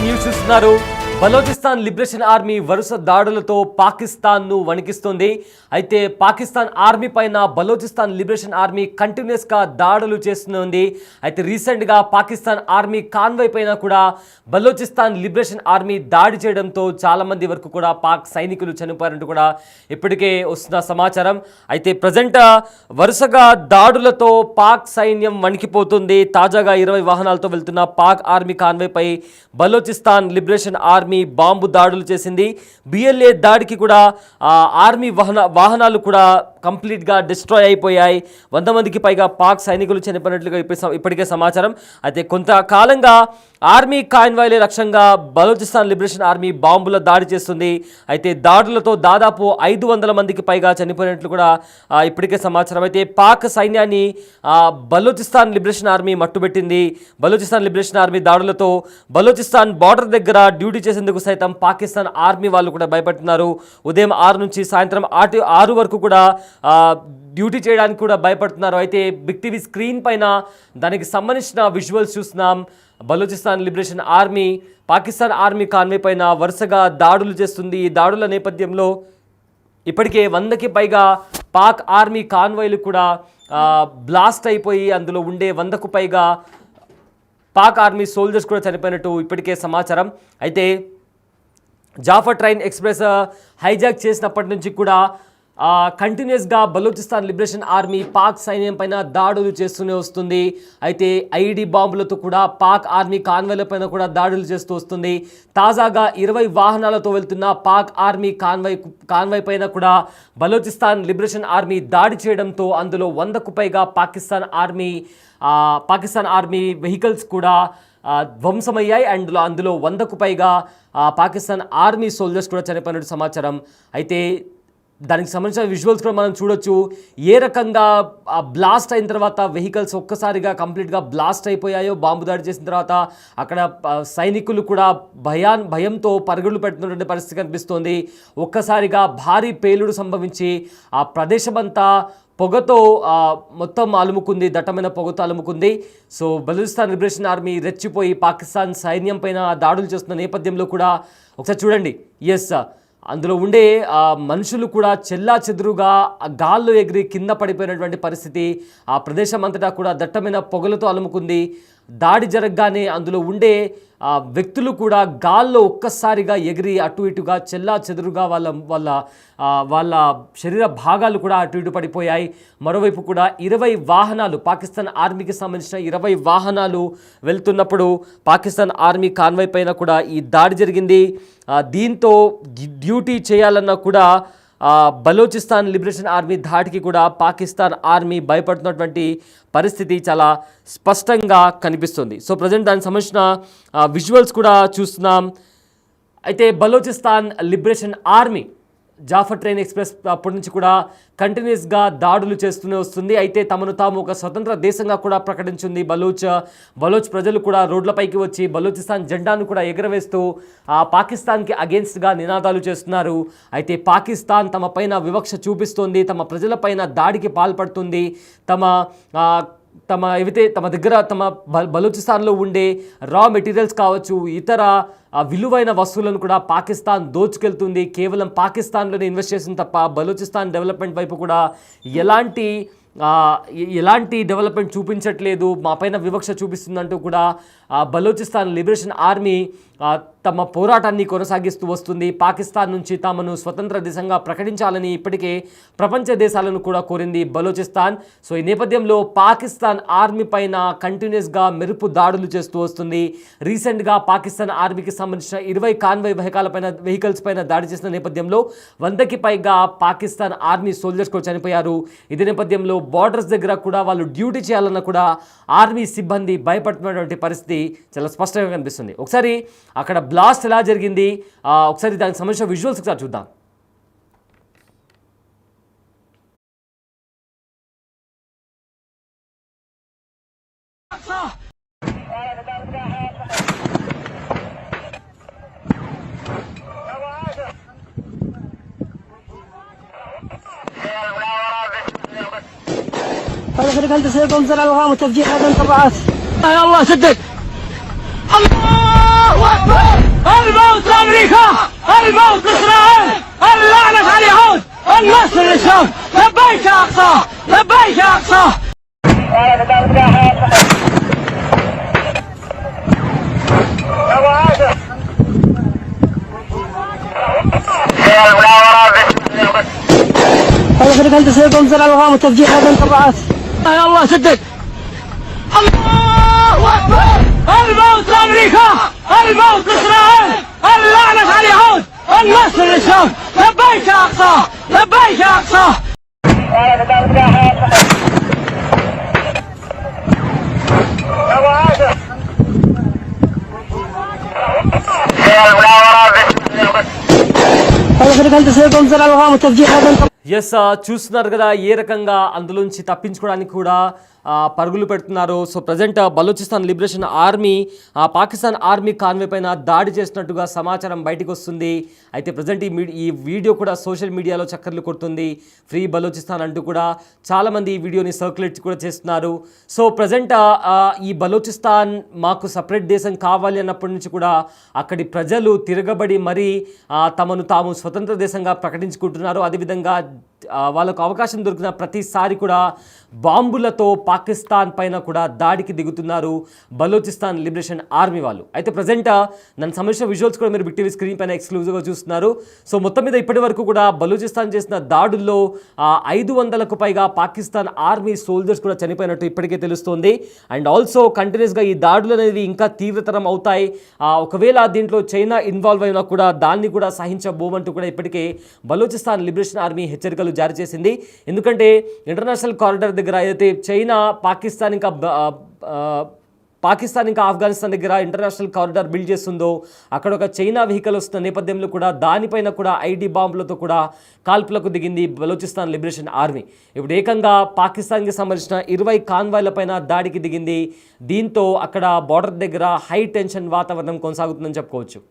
News చూస్తున్నారు. Balochistan liberation army వరుస దాడులతో పాకిస్తాన్ను వణికిస్తుంది. అయితే పాకిస్తాన్ ఆర్మీ పైన బలోచిస్తాన్ లిబరేషన్ ఆర్మీ కంటిన్యూస్గా దాడులు చేస్తుంది. అయితే రీసెంట్గా పాకిస్తాన్ ఆర్మీ కాన్వాయ్ పైన కూడా బలోచిస్తాన్ లిబరేషన్ ఆర్మీ దాడి చేయడంతో చాలామంది వరకు కూడా పాక్ సైనికులు చనిపోయారంటూ కూడా ఇప్పటికే వస్తున్న సమాచారం. అయితే ప్రజెంట్ వరుసగా దాడులతో పాక్ సైన్యం వణికిపోతుంది. తాజాగా 20 వాహనాలతో వెళ్తున్న పాక్ ఆర్మీ కాన్వాయ్పై బలోచిస్తాన్ లిబరేషన్ ఆర్మీ బాంబు దాడులు చేసింది. బిఎల్ఏ దాడికి కూడా ఆర్మీ వాహనాలు కూడా కంప్లీట్గా డిస్ట్రాయ్ అయిపోయాయి. 100 మందికి పైగా పాక్ సైనికులు చనిపోయినట్లుగా ఇప్పటికే సమాచారం. అయితే కొంతకాలంగా ఆర్మీ కాన్వాయ్లే లక్ష్యంగా బలోచిస్తాన్ లిబరేషన్ ఆర్మీ బాంబుల దాడి చేస్తుంది. అయితే దాడులతో దాదాపు 500 మందికి పైగా చనిపోయినట్లు కూడా ఇప్పటికే సమాచారం. అయితే పాక్ సైన్యాన్ని బలోచిస్తాన్ లిబరేషన్ ఆర్మీ మట్టుబెట్టింది. బలోచిస్తాన్ లిబరేషన్ ఆర్మీ దాడులతో బలోచిస్తాన్ బార్డర్ దగ్గర డ్యూటీ చేసేందుకు సైతం పాకిస్తాన్ ఆర్మీ వాళ్ళు కూడా భయపడుతున్నారు. ఉదయం 6 నుంచి సాయంత్రం 6 వరకు కూడా డ్యూటీ చేయడానికి కూడా భయపడుతున్నారు. అయితే బిగ్ టీవీ స్క్రీన్ పైన దానికి సంబంధించిన విజువల్స్ చూస్తున్నాం. Balochistan liberation army Pakistan army Conway పైన వరుసగా దాడులు చేస్తుంది. ఈ దాడుల నేపథ్యంలో ఇప్పటికే 100కి పైగా పాక్ ఆర్మీ కాన్వాయ్లు కూడా బ్లాస్ట్ అయిపోయి అందులో ఉండే 100కు పైగా పాక్ ఆర్మీ సోల్జర్స్ కూడా చనిపోయినట్టు ఇప్పటికే సమాచారం. అయితే జాఫర్ ట్రైన్ ఎక్స్ప్రెస్ హైజాక్ చేసినప్పటి నుంచి కూడా కంటిన్యూస్గా బలోచిస్తాన్ లిబరేషన్ ఆర్మీ పాక్ సైన్యం పైన దాడులు చేస్తూనే వస్తుంది. అయితే ఐఈడీ బాంబులతో కూడా పాక్ ఆర్మీ కాన్వాయ్ల పైన కూడా దాడులు చేస్తూ వస్తుంది. తాజాగా 20 వాహనాలతో వెళ్తున్న పాక్ ఆర్మీ కాన్వాయ్ పైన కూడా బలోచిస్తాన్ లిబరేషన్ ఆర్మీ దాడి చేయడంతో అందులో 100కు పైగా పాకిస్తాన్ ఆర్మీ వెహికల్స్ కూడా ధ్వంసమయ్యాయి. అండ్ అందులో 100కు పైగా పాకిస్తాన్ ఆర్మీ సోల్జర్స్ కూడా చనిపోయినట్టు సమాచారం. అయితే దానికి సంబంధించిన విజువల్స్ కూడా మనం చూడొచ్చు. ఏ రకంగా బ్లాస్ట్ అయిన తర్వాత వెహికల్స్ ఒక్కసారిగా కంప్లీట్గా బ్లాస్ట్ అయిపోయాయో బాంబు దాడి చేసిన తర్వాత అక్కడ సైనికులు కూడా భయంతో పరుగులు పెడుతున్నటువంటి పరిస్థితి కనిపిస్తోంది. ఒక్కసారిగా భారీ పేలుడు సంభవించి ఆ ప్రదేశమంతా పొగతో మొత్తం అలుముకుంది, దట్టమైన పొగతో అలుముకుంది. సో బలూచిస్తాన్ లిబరేషన్ ఆర్మీ రెచ్చిపోయి పాకిస్తాన్ సైన్యం పైన దాడులు చేస్తున్న నేపథ్యంలో కూడా ఒకసారి చూడండి. ఎస్, అందులో ఉండే మనుషులు కూడా చెల్లా చెదురుగా గాల్లో ఎగిరి కింద పడిపోయినటువంటి పరిస్థితి. ఆ ప్రదేశం అంతటా కూడా దట్టమైన పొగలతో అలుముకుంది. దాడి జరగగానే అందులో ఉండే వ్యక్తులు కూడా గాల్లో ఒక్కసారిగా ఎగిరి అటు ఇటుగా చెల్లా చెదురుగా వాళ్ళ శరీర భాగాలు కూడా అటు ఇటు పడిపోయాయి. మరోవైపు కూడా 20 వాహనాలు పాకిస్తాన్ ఆర్మీకి సంబంధించిన 20 వాహనాలు వెళ్తున్నప్పుడు పాకిస్తాన్ ఆర్మీ కాన్వాయ్ పైన కూడా ఈ దాడి జరిగింది. దీంతో డ్యూటీ చేయాలన్నా కూడా బలోచిస్తాన్ లిబరేషన్ ఆర్మీ ధాటికి కూడా పాకిస్తాన్ ఆర్మీ భయపడుతున్నటువంటి పరిస్థితి చాలా స్పష్టంగా కనిపిస్తుంది. సో ప్రజెంట్ దానికి సంబంధించిన విజువల్స్ కూడా చూస్తున్నాం. అయితే Balochistan liberation Army Jaffar train express అప్పటి నుంచి కూడా కంటిన్యూస్గా దాడులు చేస్తూనే వస్తుంది. అయితే తమను తాము ఒక స్వతంత్ర దేశంగా కూడా ప్రకటించింది. బలోచ్ ప్రజలు కూడా రోడ్లపైకి వచ్చి బలోచిస్తాన్ జెండాను కూడా ఎగరవేస్తూ పాకిస్తాన్కి అగేన్స్ట్గా నినాదాలు చేస్తున్నారు. అయితే పాకిస్తాన్ తమ పైన వివక్ష చూపిస్తోంది, తమ ప్రజలపైన దాడికి పాల్పడుతుంది. తమ దగ్గర బలూచిస్తాన్లో ఉండే రా మెటీరియల్స్ కావచ్చు, ఇతర విలువైన వస్తువులను కూడా పాకిస్తాన్ దోచుకెళ్తుంది. కేవలం పాకిస్తాన్లోనే ఇన్వెస్ట్ చేసింది తప్ప బలూచిస్తాన్ డెవలప్మెంట్ వైపు కూడా ఎలాంటి డెవలప్మెంట్ చూపించట్లేదు, మా పైన వివక్ష చూపిస్తుందంటూ కూడా బలూచిస్తాన్ లిబరేషన్ ఆర్మీ తమ పోరాటాన్ని కొనసాగిస్తూ వస్తుంది. పాకిస్తాన్ నుంచి తామను స్వతంత్ర దేశంగా ప్రకటించాలని ఇప్పటికే ప్రపంచ దేశాలను కూడా కోరింది బలూచిస్తాన్. సో ఈ నేపథ్యంలో పాకిస్తాన్ ఆర్మీ పైన కంటిన్యూస్గా మెరుపు దాడులు చేస్తూ వస్తుంది. రీసెంట్గా పాకిస్తాన్ ఆర్మీకి సంబంధించిన 20 కాన్వాయ్ వెహికల్స్ పైన దాడి చేసిన నేపథ్యంలో 100కి పైగా పాకిస్తాన్ ఆర్మీ సోల్జర్స్ కూడా చనిపోయారు. ఇదే నేపథ్యంలో బార్డర్స్ దగ్గర కూడా వాళ్ళు డ్యూటీ చేయాలన్నా కూడా ఆర్మీ సిబ్బంది భయపడుతున్నటువంటి పరిస్థితి చాలా స్పష్టంగా కనిపిస్తుంది. ఒకసారి అక్కడ బ్లాస్ట్ ఎలా జరిగింది, ఒకసారి దానికి సంబంధించిన విజువల్స్ ఒకసారి చూద్దాం. هذا فريق هندسة يقوم زر الغام وتفجير هذا الطبعات. يا الله سدد الله أكبر. الموت لاسرائيل، اللعنة على اليهود، النصر للشام. لبيك يا اقصى، لبيك يا اقصى. الله يخليك انت سيكون زرع الغام وتفجير هذا الطبعات. يا الله سدد. الله اكبر. الموت لامريكا، الموت لاسرائيل، اللعنة على اليهود، النصر للشام. لبيك يا اقصى، لبيك يا اقصى. الله يخليك انت سيكون زرع الغام وتفجير هذا الطبعات. ఎస్ చూస్తున్నారు కదా ఏ రకంగా అందులోంచి తప్పించుకోవడానికి కూడా పరుగులు పెడుతున్నారు. So present Balochistan liberation army Pakistan army Conway పైన దాడి చేసినట్టుగా సమాచారం బయటకు వస్తుంది. అయితే ప్రజెంట్ ఈ వీడియో కూడా సోషల్ మీడియాలో చక్కర్లు కొడుతుంది. ఫ్రీ బలూచిస్తాన్ అంటూ కూడా చాలామంది ఈ వీడియోని సర్క్యులేట్ కూడా చేస్తున్నారు. సో ప్రజెంట్ ఈ బలూచిస్తాన్ మాకు సపరేట్ దేశం కావాలి అన్నప్పటి నుంచి కూడా అక్కడి ప్రజలు తిరగబడి మరీ తమను తాము స్వతంత్ర దేశంగా ప్రకటించుకుంటున్నారు. అదేవిధంగా వాళ్ళకు అవకాశం దొరికిన ప్రతిసారి కూడా బాంబులతో పాకిస్తాన్ పైన కూడా దాడికి దిగుతున్నారు బలూచిస్తాన్ లిబరేషన్ ఆర్మీ వాళ్ళు. అయితే ప్రజెంట్ దానికి సంబంధించిన విజువల్స్ కూడా మీరు బిగ్ టీవీ స్క్రీన్ పైన ఎక్స్క్లూజివ్గా చూస్తున్నారు. సో మొత్తం మీద ఇప్పటి వరకు కూడా బలూచిస్తాన్ చేసిన దాడుల్లో 500కు పైగా పాకిస్తాన్ ఆర్మీ సోల్జర్స్ కూడా చనిపోయినట్టు ఇప్పటికే తెలుస్తోంది. అండ్ ఆల్సో కంటిన్యూస్గా ఈ దాడులు అనేది ఇంకా తీవ్రతరం అవుతాయి. ఒకవేళ దీంట్లో చైనా ఇన్వాల్వ్ అయినా కూడా దాన్ని కూడా సహించబోమంటూ కూడా ఇప్పటికే బలూచిస్తాన్ లిబరేషన్ ఆర్మీ హెచ్చరికలు జారీ చేసింది. ఎందుకంటే ఇంటర్నేషనల్ కారిడార్ దగ్గర అయితే చైనా పాకిస్తాన్ ఇంకా ఆఫ్ఘనిస్తాన్ దగ్గర ఇంటర్నేషనల్ కారిడార్ బిల్డ్ చేస్తుందో అక్కడ ఒక చైనా వెహికల్ వస్తున్న నేపథ్యంలో కూడా దానిపైన కూడా ఐడి బాంబులతో కూడా కాల్పులకు దిగింది బలూచిస్తాన్ లిబరేషన్ ఆర్మీ. ఇప్పుడు ఏకంగా పాకిస్తాన్కి సంబంధించిన 20 కాన్వాయ్లపైన దాడికి దిగింది. దీంతో అక్కడ బార్డర్ దగ్గర హై టెన్షన్ వాతావరణం కొనసాగుతుందని చెప్పుకోవచ్చు.